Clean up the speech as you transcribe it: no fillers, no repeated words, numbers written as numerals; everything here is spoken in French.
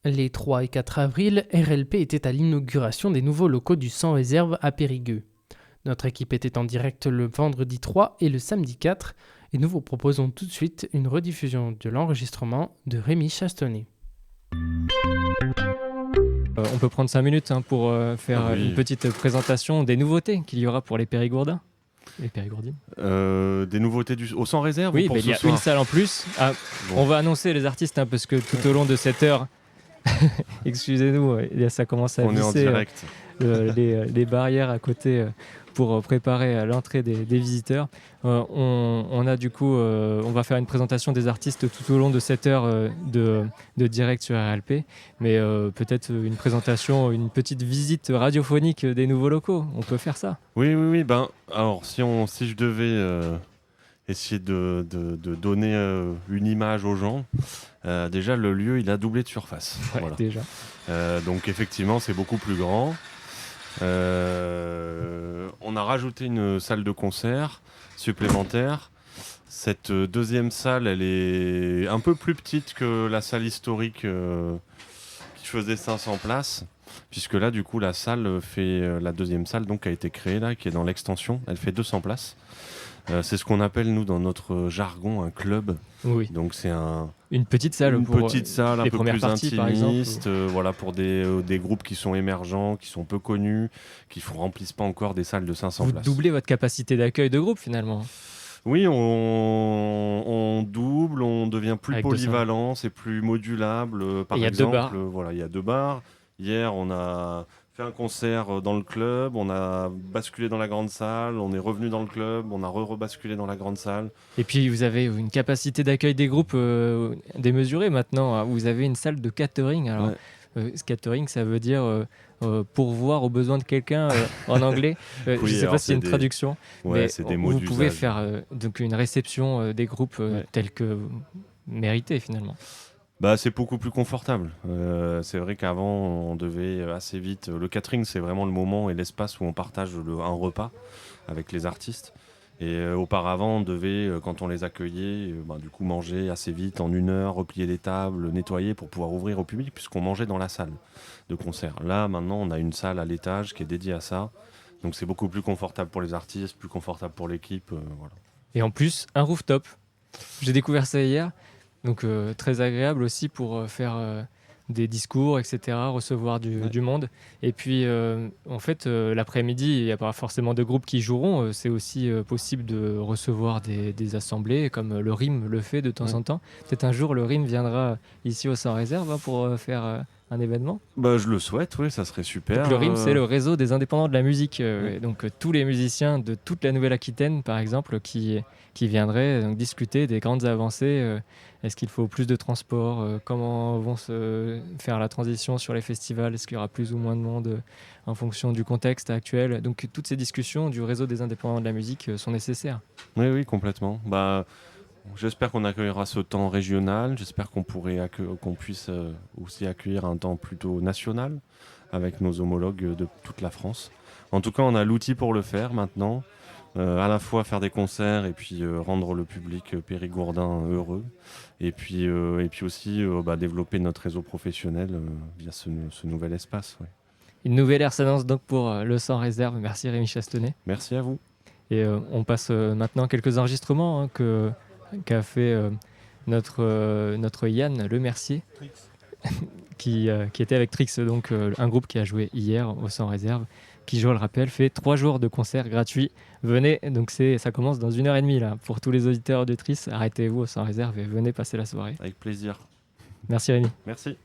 Les 3 et 4 avril, RLP était à l'inauguration des nouveaux locaux du Sans Réserve à Périgueux. Notre équipe était en direct le vendredi 3 et le samedi 4 et nous vous proposons tout de suite une rediffusion de l'enregistrement de Rémi Chastonnet. On peut prendre 5 minutes pour faire une petite présentation des nouveautés qu'il y aura pour les Périgourdins. Les Périgourdines. Des nouveautés au Sans Réserve. Oui, pour il y a soir. une salle en plus. On va annoncer les artistes parce que tout au long de cette heure, excusez-nous, ça commence à visser les barrières à côté pour préparer l'entrée des visiteurs. On a du coup, on va faire une présentation des artistes tout au long de cette heure de direct sur RLP, mais peut-être une présentation, une petite visite radiophonique des nouveaux locaux. On peut faire ça. Oui. Ben, alors, si je devais essayer de donner une image aux gens, déjà le lieu, il a doublé de surface. Ouais, voilà. Déjà. Donc effectivement, c'est beaucoup plus grand. On a rajouté une salle de concert supplémentaire. Cette deuxième salle, elle est un peu plus petite que la salle historique qui faisait 500 places, puisque là, du coup, la salle fait la deuxième salle donc, qui a été créée là, qui est dans l'extension. Elle fait 200 places. C'est ce qu'on appelle, nous, dans notre jargon, un club. Oui. Donc c'est une petite salle un peu plus parties, intimiste, voilà, pour des groupes qui sont émergents, qui sont peu connus, qui ne remplissent pas encore des salles de 500 places. Vous doublez votre capacité d'accueil de groupe finalement. Oui, on double, on devient plus polyvalent, c'est plus modulable. Par exemple, il y a 2 bars. Hier, on a fait un concert dans le club, on a basculé dans la grande salle, on est revenu dans le club, on a rebasculé dans la grande salle. Et puis vous avez une capacité d'accueil des groupes démesurée maintenant. Vous avez une salle de catering. Alors, ce catering, ça veut dire pourvoir aux besoins de quelqu'un en anglais. Je ne sais pas si c'est une traduction, mais c'est des mots vous d'usage. pouvez faire donc une réception des groupes tels que vous méritez finalement. C'est beaucoup plus confortable. C'est vrai qu'avant, on devait assez vite... Le catering, c'est vraiment le moment et l'espace où on partage un repas avec les artistes. Et auparavant, on devait, quand on les accueillait, du coup manger assez vite, en 1 heure, replier les tables, nettoyer pour pouvoir ouvrir au public, puisqu'on mangeait dans la salle de concert. Là, maintenant, on a une salle à l'étage qui est dédiée à ça. Donc c'est beaucoup plus confortable pour les artistes, plus confortable pour l'équipe. Voilà. Et en plus, un rooftop. J'ai découvert ça hier. Donc très agréable aussi pour faire des discours, etc., recevoir du monde. Et puis en fait, l'après-midi, il n'y a pas forcément de groupes qui joueront. C'est aussi possible de recevoir des assemblées, comme le RIM le fait de temps en temps. Peut-être un jour, le RIM viendra ici au Sans Réserve pour faire un événement. Je le souhaite, oui, ça serait super. Donc, le RIM, c'est le réseau des indépendants de la musique. Donc tous les musiciens de toute la Nouvelle-Aquitaine, par exemple, qui viendraient donc, discuter des grandes avancées. Est-ce qu'il faut plus de transport ? Comment vont se faire la transition sur les festivals ? Est-ce qu'il y aura plus ou moins de monde en fonction du contexte actuel ? Donc toutes ces discussions du réseau des indépendants de la musique sont nécessaires. Oui, complètement. J'espère qu'on accueillera ce temps régional. J'espère qu'on puisse aussi accueillir un temps plutôt national avec nos homologues de toute la France. En tout cas, on a l'outil pour le faire maintenant. À la fois faire des concerts et puis rendre le public périgourdin heureux. Et puis aussi développer notre réseau professionnel via ce nouvel espace. Ouais. Une nouvelle ère s'annonce donc pour le Sans Réserve. Merci Rémi Chastonnet. Merci à vous. Et on passe maintenant quelques enregistrements qu'a fait notre Yann Le Mercier, qui était avec Trix, donc un groupe qui a joué hier au Sans Réserve, qui, je le rappelle, fait 3 jours de concerts gratuits. Venez, donc ça commence dans 1h30 là. Pour tous les auditeurs de Trix, arrêtez-vous au Sans Réserve et venez passer la soirée. Avec plaisir. Merci Rémi. Merci.